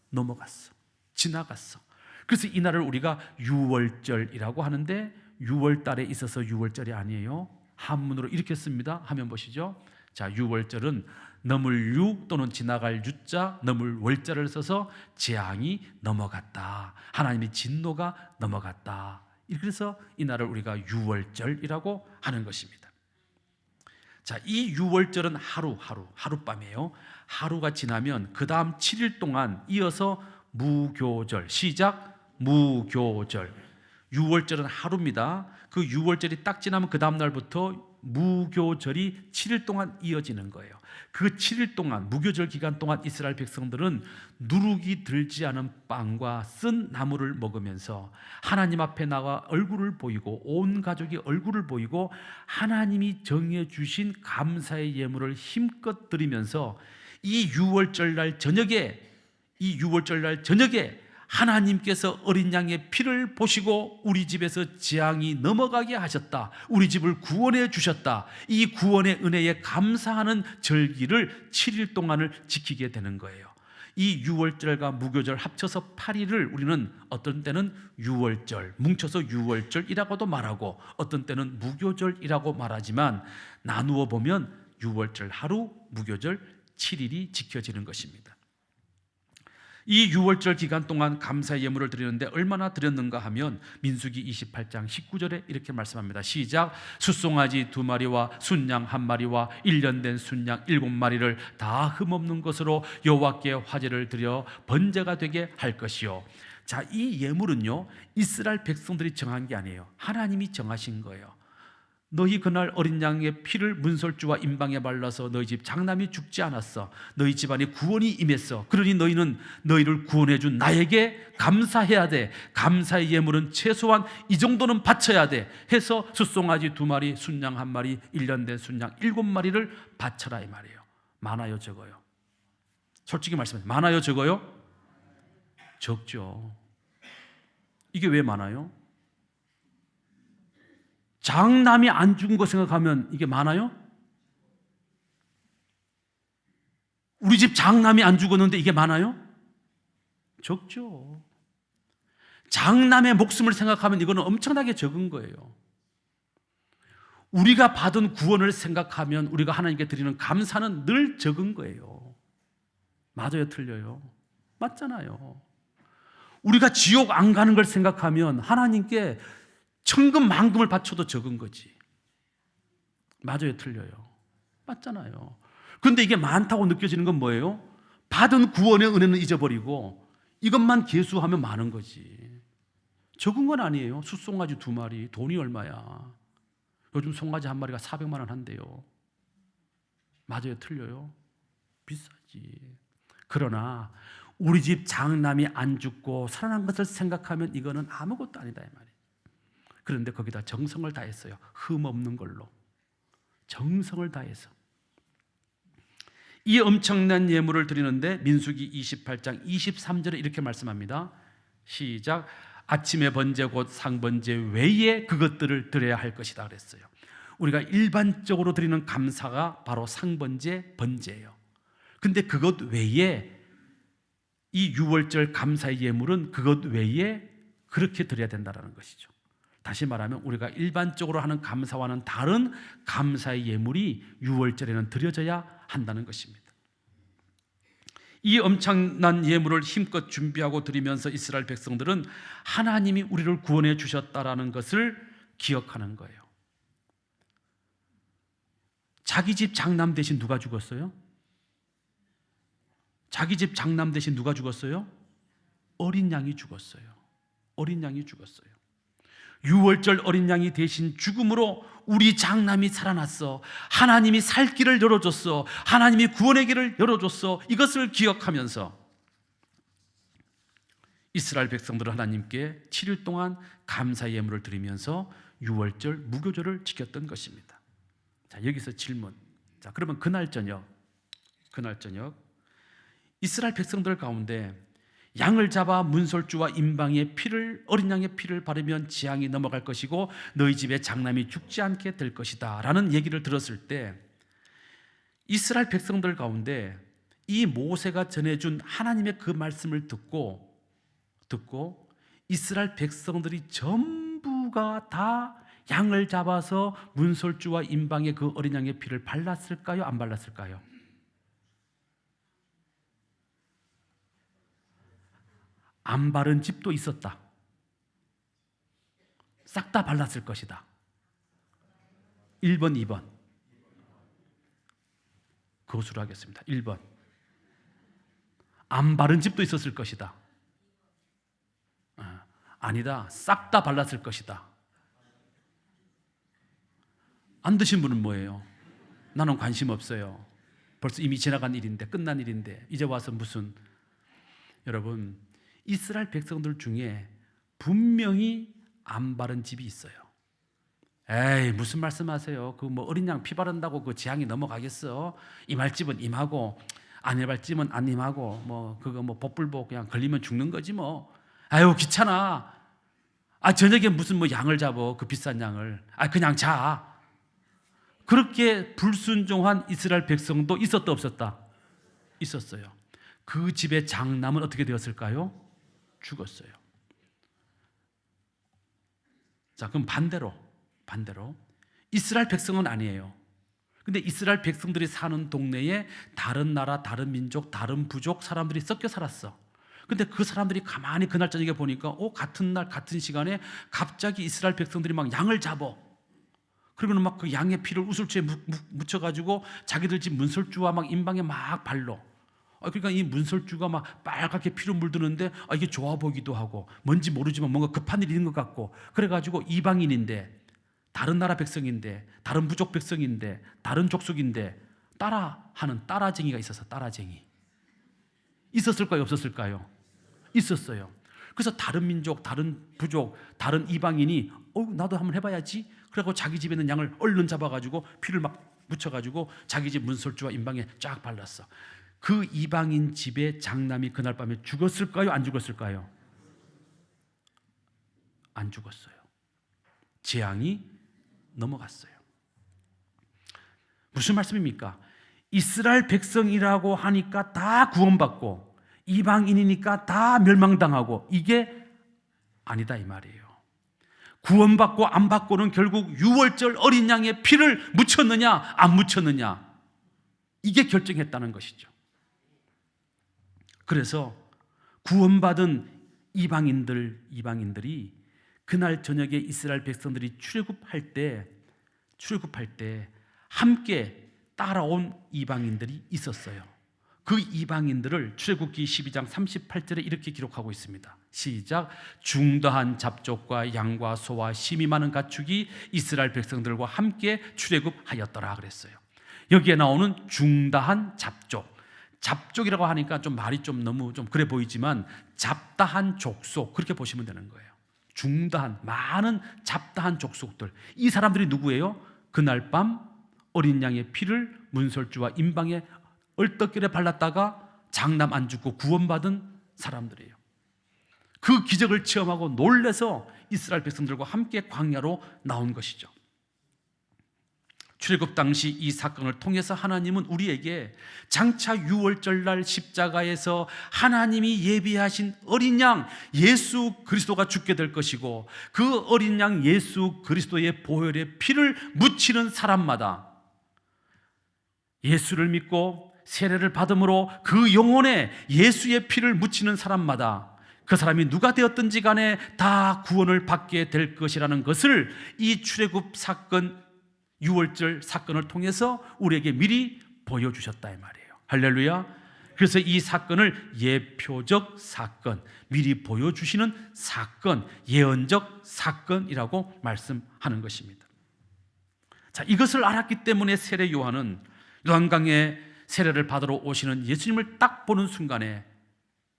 넘어갔어. 지나갔어. 그래서 이날을 우리가 유월절이라고 하는데 6월달에 있어서 유월절이 아니에요. 한문으로 이렇게 씁니다. 화면 보시죠. 자, 유월절은 넘을 유 또는 지나갈 유자, 넘을 월자를 써서 재앙이 넘어갔다. 하나님의 진노가 넘어갔다. 그래서 이날을 우리가 유월절이라고 하는 것입니다. 자, 이 유월절은 하룻밤이에요. 하루가 지나면 그 다음 7일 동안 이어서 무교절, 시작 무교절. 유월절은 하루입니다. 그 유월절이 딱 지나면 그 다음 날부터 무교절이 7일 동안 이어지는 거예요. 그 7일 동안, 무교절 기간 동안 이스라엘 백성들은 누룩이 들지 않은 빵과 쓴 나물을 먹으면서 하나님 앞에 나가 얼굴을 보이고 온 가족이 얼굴을 보이고 하나님이 정해 주신 감사의 예물을 힘껏 드리면서 이 6월절 날 저녁에 하나님께서 어린 양의 피를 보시고 우리 집에서 재앙이 넘어가게 하셨다, 우리 집을 구원해 주셨다, 이 구원의 은혜에 감사하는 절기를 7일 동안을 지키게 되는 거예요. 이 6월절과 무교절 합쳐서 8일을 우리는 어떤 때는 6월절, 뭉쳐서 6월절이라고도 말하고 어떤 때는 무교절이라고 말하지만 나누어 보면 6월절 하루, 무교절 7일이 지켜지는 것입니다. 이 6월절 기간 동안 감사의 예물을 드리는데 얼마나 드렸는가 하면 민수기 28장 19절에 이렇게 말씀합니다. 시작. 숫송아지 2마리와 순양 1마리와 1년 된 순양 7마리를 다 흠없는 것으로 여호와께 화제를 드려 번제가 되게 할 것이요. 자, 이 예물은요, 이스라엘 백성들이 정한 게 아니에요. 하나님이 정하신 거예요. 너희 그날 어린 양의 피를 문설주와 임방에 발라서 너희 집 장남이 죽지 않았어. 너희 집안에 구원이 임했어. 그러니 너희는 너희를 구원해 준 나에게 감사해야 돼. 감사의 예물은 최소한 이 정도는 바쳐야 돼 해서 숫송아지 2마리, 순양 1마리, 1년 된 순양 7마리를 바쳐라 이 말이에요. 많아요, 적어요? 솔직히 말씀해, 많아요, 적어요? 적죠. 이게 왜 많아요? 장남이 안 죽은 거 생각하면 이게 많아요? 우리 집 장남이 안 죽었는데 이게 많아요? 적죠. 장남의 목숨을 생각하면 이거는 엄청나게 적은 거예요. 우리가 받은 구원을 생각하면 우리가 하나님께 드리는 감사는 늘 적은 거예요. 맞아요, 틀려요? 맞잖아요. 우리가 지옥 안 가는 걸 생각하면 하나님께 천금 만금을 바쳐도 적은 거지. 맞아요, 틀려요? 맞잖아요. 그런데 이게 많다고 느껴지는 건 뭐예요? 받은 구원의 은혜는 잊어버리고 이것만 계수하면 많은 거지. 적은 건 아니에요. 숫송아지 2마리 돈이 얼마야? 요즘 송아지 1마리가 400만 원 한대요. 맞아요, 틀려요? 비싸지. 그러나 우리 집 장남이 안 죽고 살아난 것을 생각하면 이거는 아무것도 아니다 이 말이에요. 그런데 거기다 정성을 다했어요. 흠 없는 걸로 정성을 다해서 이 엄청난 예물을 드리는데 민수기 28장 23절에 이렇게 말씀합니다. 시작. 아침의 번제 곧 상번제 외에 그것들을 드려야 할 것이다 그랬어요. 우리가 일반적으로 드리는 감사가 바로 상번제, 번제예요. 근데 그것 외에 이 6월절 감사의 예물은 그것 외에 그렇게 드려야 된다는 것이죠. 다시 말하면 우리가 일반적으로 하는 감사와는 다른 감사의 예물이 6월절에는 드려져야 한다는 것입니다. 이 엄청난 예물을 힘껏 준비하고 드리면서 이스라엘 백성들은 하나님이 우리를 구원해 주셨다라는 것을 기억하는 거예요. 자기 집 장남 대신 누가 죽었어요? 자기 집 장남 대신 누가 죽었어요? 어린 양이 죽었어요. 어린 양이 죽었어요. 6월절 어린 양이 대신 죽음으로 우리 장남이 살아났어. 하나님이 살 길을 열어줬어. 하나님이 구원의 길을 열어줬어. 이것을 기억하면서 이스라엘 백성들은 하나님께 7일 동안 감사 예물을 드리면서 6월절 무교절을 지켰던 것입니다. 자, 여기서 질문. 자, 그러면 그날 저녁 이스라엘 백성들 가운데 양을 잡아 문설주와 임방의 피를, 어린 양의 피를 바르면 재앙이 넘어갈 것이고 너희 집에 장남이 죽지 않게 될 것이다 라는 얘기를 들었을 때 이스라엘 백성들 가운데 이 모세가 전해준 하나님의 그 말씀을 듣고 이스라엘 백성들이 전부가 다 양을 잡아서 문설주와 임방의 그 어린 양의 피를 발랐을까요? 안 발랐을까요? 안 바른 집도 있었다. 싹 다 발랐을 것이다. 1번, 2번. 그것으로 하겠습니다. 1번. 안 바른 집도 있었을 것이다. 아니다. 싹 다 발랐을 것이다. 안 드신 분은 뭐예요? 나는 관심 없어요. 벌써 이미 지나간 일인데, 끝난 일인데 이제 와서 무슨. 여러분, 이스라엘 백성들 중에 분명히 안 바른 집이 있어요. 에이, 무슨 말씀하세요? 그 뭐 어린 양 피 바른다고 그 재앙이 넘어가겠어? 임할 집은 임하고 안 임할 집은 안 임하고 뭐 그거 뭐 복불복 그냥 걸리면 죽는 거지 뭐. 아유, 귀찮아. 아, 저녁에 무슨 뭐 양을 잡어, 그 비싼 양을. 아, 그냥 자. 그렇게 불순종한 이스라엘 백성도 있었다 없었다? 있었어요. 그 집의 장남은 어떻게 되었을까요? 죽었어요. 자, 그럼 반대로 이스라엘 백성은 아니에요. 근데 이스라엘 백성들이 사는 동네에 다른 나라, 다른 민족, 다른 부족 사람들이 섞여 살았어. 근데 그 사람들이 가만히 그날 저녁에 보니까 같은 날 같은 시간에 갑자기 이스라엘 백성들이 막 양을 잡어. 그러면 막 그 양의 피를 우슬초에 묻혀가지고 자기들 집 문설주와 막 임방에 막 발로. 그러니까 이 문설주가 막 빨갛게 피로 물드는데 이게 좋아 보이기도 하고 뭔지 모르지만 뭔가 급한 일이 있는 것 같고, 그래가지고 이방인인데 다른 나라 백성인데 다른 부족 백성인데 다른 족속인데 따라하는 따라쟁이가 있어서 따라쟁이. 있었을까요? 없었을까요? 있었어요. 그래서 다른 민족, 다른 부족, 다른 이방인이 나도 한번 해봐야지. 그래서 자기 집에 있는 양을 얼른 잡아가지고 피를 막 묻혀가지고 자기 집 문설주와 임방에 쫙 발랐어. 그 이방인 집의 장남이 그날 밤에 죽었을까요? 안 죽었을까요? 안 죽었어요. 재앙이 넘어갔어요. 무슨 말씀입니까? 이스라엘 백성이라고 하니까 다 구원받고 이방인이니까 다 멸망당하고, 이게 아니다 이 말이에요. 구원받고 안 받고는 결국 유월절 어린 양의 피를 묻혔느냐 안 묻혔느냐, 이게 결정했다는 것이죠. 그래서 구원받은 이방인들이 그날 저녁에 이스라엘 백성들이 출애굽할 때 함께 따라온 이방인들이 있었어요. 그 이방인들을 출애굽기 12장 38절에 이렇게 기록하고 있습니다. 시작. 중다한 잡족과 양과 소와 심이 많은 가축이 이스라엘 백성들과 함께 출애굽하였더라 그랬어요. 여기에 나오는 중다한 잡족이라고 하니까 좀 말이 좀 너무 좀 그래 보이지만 잡다한 족속, 그렇게 보시면 되는 거예요. 중다한, 많은 잡다한 족속들. 이 사람들이 누구예요? 그날 밤 어린 양의 피를 문설주와 임방에 얼떨결에 발랐다가 장남 안 죽고 구원받은 사람들이에요. 그 기적을 체험하고 놀라서 이스라엘 백성들과 함께 광야로 나온 것이죠. 출애굽 당시 이 사건을 통해서 하나님은 우리에게 장차 유월절날 십자가에서 하나님이 예비하신 어린 양 예수 그리스도가 죽게 될 것이고, 그 어린 양 예수 그리스도의 보혈의 피를 묻히는 사람마다, 예수를 믿고 세례를 받음으로 그 영혼에 예수의 피를 묻히는 사람마다 그 사람이 누가 되었든지 간에 다 구원을 받게 될 것이라는 것을 이 출애굽 사건, 유월절 사건을 통해서 우리에게 미리 보여주셨다 이 말이에요. 할렐루야. 그래서 이 사건을 예표적 사건, 미리 보여주시는 사건, 예언적 사건이라고 말씀하는 것입니다. 자, 이것을 알았기 때문에 세례 요한은 요한강에 세례를 받으러 오시는 예수님을 딱 보는 순간에,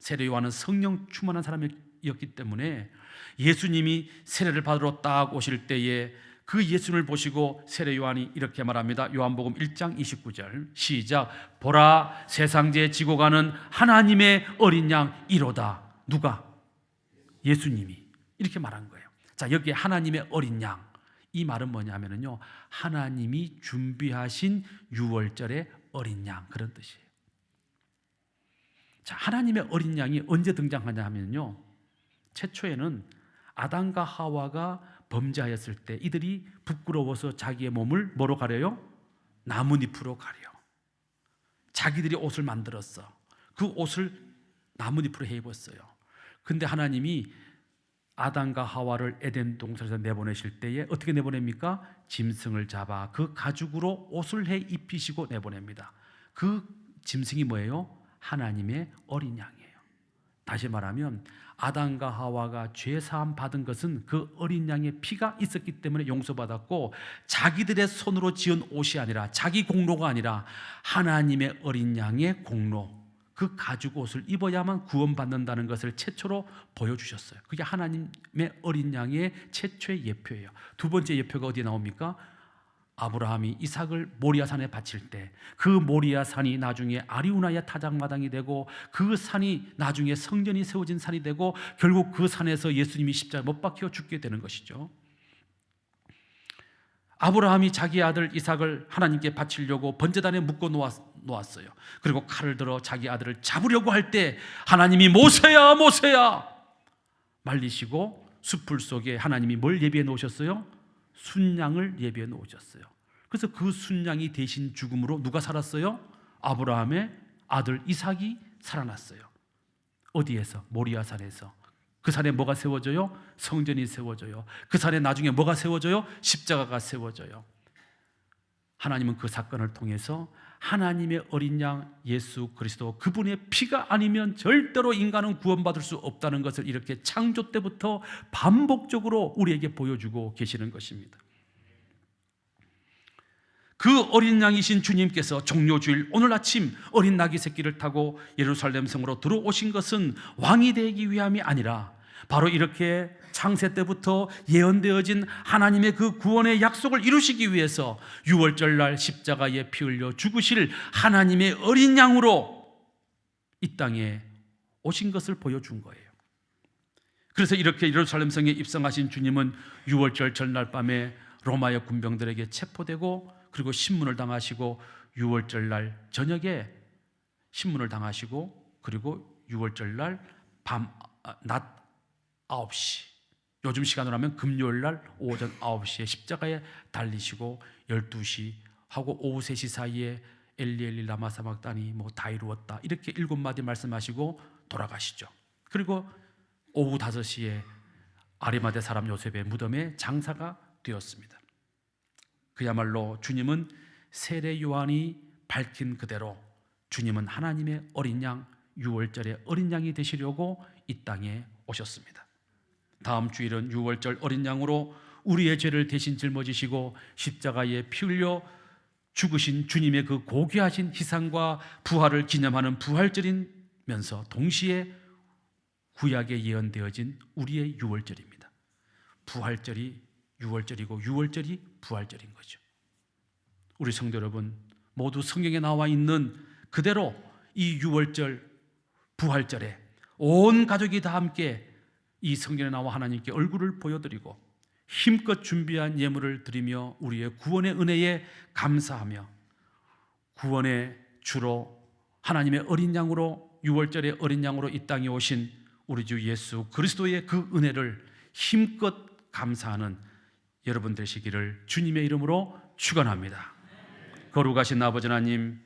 세례 요한은 성령 충만한 사람이었기 때문에 예수님이 세례를 받으러 딱 오실 때에 그 예수님을 보시고 세례 요한이 이렇게 말합니다. 요한복음 1장 29절 시작. 보라, 세상제 지고 가는 하나님의 어린 양 이로다. 누가? 예수님이 이렇게 말한 거예요. 자, 여기에 하나님의 어린 양, 이 말은 뭐냐면요, 하나님이 준비하신 유월절의 어린 양, 그런 뜻이에요. 자, 하나님의 어린 양이 언제 등장하냐 하면요, 최초에는 아담과 하와가 범죄하였을 때 이들이 부끄러워서 자기의 몸을 뭐로 가려요? 나뭇잎으로 가려. 자기들이 옷을 만들었어. 그 옷을 나뭇잎으로 해 입었어요. 근데 하나님이 아담과 하와를 에덴 동산에서 내보내실 때에 어떻게 내보냅니까? 짐승을 잡아 그 가죽으로 옷을 해 입히시고 내보냅니다. 그 짐승이 뭐예요? 하나님의 어린 양이에요. 다시 말하면 아담과 하와가 죄사함 받은 것은 그 어린 양의 피가 있었기 때문에 용서받았고, 자기들의 손으로 지은 옷이 아니라, 자기 공로가 아니라 하나님의 어린 양의 공로, 그 가죽 옷을 입어야만 구원받는다는 것을 최초로 보여주셨어요. 그게 하나님의 어린 양의 최초의 예표예요. 두 번째 예표가 어디에 나옵니까? 아브라함이 이삭을 모리아산에 바칠 때 그 모리아산이 나중에 아리우나의 타작마당이 되고, 그 산이 나중에 성전이 세워진 산이 되고, 결국 그 산에서 예수님이 십자가에 못 박혀 죽게 되는 것이죠. 아브라함이 자기 아들 이삭을 하나님께 바치려고 번제단에 묶어 놓았어요. 그리고 칼을 들어 자기 아들을 잡으려고 할 때 하나님이 모세야 모세야 말리시고, 숲풀 속에 하나님이 뭘 예비해 놓으셨어요? 순양을 예비해 놓으셨어요. 그래서 그 순양이 대신 죽음으로 누가 살았어요? 아브라함의 아들 이삭이 살아났어요. 어디에서? 모리아산에서. 그 산에 뭐가 세워져요? 성전이 세워져요. 그 산에 나중에 뭐가 세워져요? 십자가가 세워져요. 하나님은 그 사건을 통해서 하나님의 어린 양 예수 그리스도, 그분의 피가 아니면 절대로 인간은 구원받을 수 없다는 것을 이렇게 창조 때부터 반복적으로 우리에게 보여주고 계시는 것입니다. 그 어린 양이신 주님께서 종료주일 오늘 아침 어린 나귀 새끼를 타고 예루살렘 성으로 들어오신 것은 왕이 되기 위함이 아니라, 바로 이렇게 창세 때부터 예언되어진 하나님의 그 구원의 약속을 이루시기 위해서 6월절 날 십자가에 피 흘려 죽으실 하나님의 어린 양으로 이 땅에 오신 것을 보여준 거예요. 그래서 이렇게 예루살렘 성에 입성하신 주님은 6월절 전날 밤에 로마의 군병들에게 체포되고, 그리고 신문을 당하시고, 6월절 날 저녁에 신문을 당하시고, 그리고 6월절 날 낮 9시, 요즘 시간으로 하면 금요일 날 오전 9시에 십자가에 달리시고, 12시 하고 오후 3시 사이에 엘리 엘리 라마 사박다니 다 이루었다 이렇게 7마디 말씀하시고 돌아가시죠. 그리고 오후 5시에 아리마대 사람 요셉의 무덤에 장사가 되었습니다. 그야말로 주님은 세례 요한이 밝힌 그대로 주님은 하나님의 어린 양, 6월절의 어린 양이 되시려고 이 땅에 오셨습니다. 다음 주일은 6월절 어린 양으로 우리의 죄를 대신 짊어지시고 십자가에 피 흘려 죽으신 주님의 그 고귀하신 희생과 부활을 기념하는 부활절이면서 동시에 구약에 예언되어진 우리의 6월절입니다. 부활절이 6월절이고 6월절이 부활절인 거죠. 우리 성도 여러분, 모두 성경에 나와 있는 그대로 이 6월절 부활절에 온 가족이 다 함께 이 성경에 나와 하나님께 얼굴을 보여드리고 힘껏 준비한 예물을 드리며 우리의 구원의 은혜에 감사하며, 구원의 주로 하나님의 어린 양으로 6월절의 어린 양으로 이 땅에 오신 우리 주 예수 그리스도의 그 은혜를 힘껏 감사하는 여러분 되시기를 주님의 이름으로 축원합니다. 거룩하신 아버지 하나님,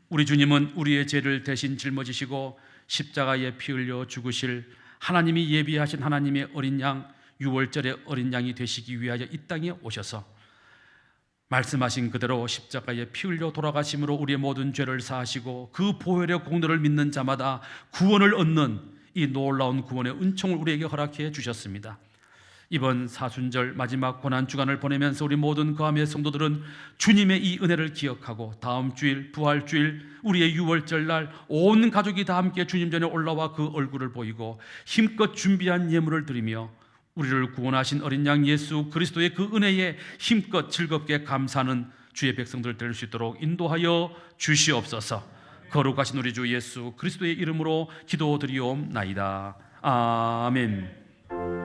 우리 주님은 우리의 죄를 대신 짊어지시고 십자가에 피 흘려 죽으실 하나님이 예비하신 하나님의 어린 양, 6월절의 어린 양이 되시기 위하여 이 땅에 오셔서 말씀하신 그대로 십자가에 피 흘려 돌아가심으로 우리의 모든 죄를 사하시고 그 보혈의 공로를 믿는 자마다 구원을 얻는 이 놀라운 구원의 은총을 우리에게 허락해 주셨습니다. 이번 사순절 마지막 고난주간을 보내면서 우리 모든 거함의 성도들은 주님의 이 은혜를 기억하고 다음 주일 부활주일 우리의 6월절 날 온 가족이 다 함께 주님 전에 올라와 그 얼굴을 보이고 힘껏 준비한 예물을 드리며 우리를 구원하신 어린 양 예수 그리스도의 그 은혜에 힘껏 즐겁게 감사하는 주의 백성들 될 수 있도록 인도하여 주시옵소서. 거룩하신 우리 주 예수 그리스도의 이름으로 기도드리옵나이다. 아멘.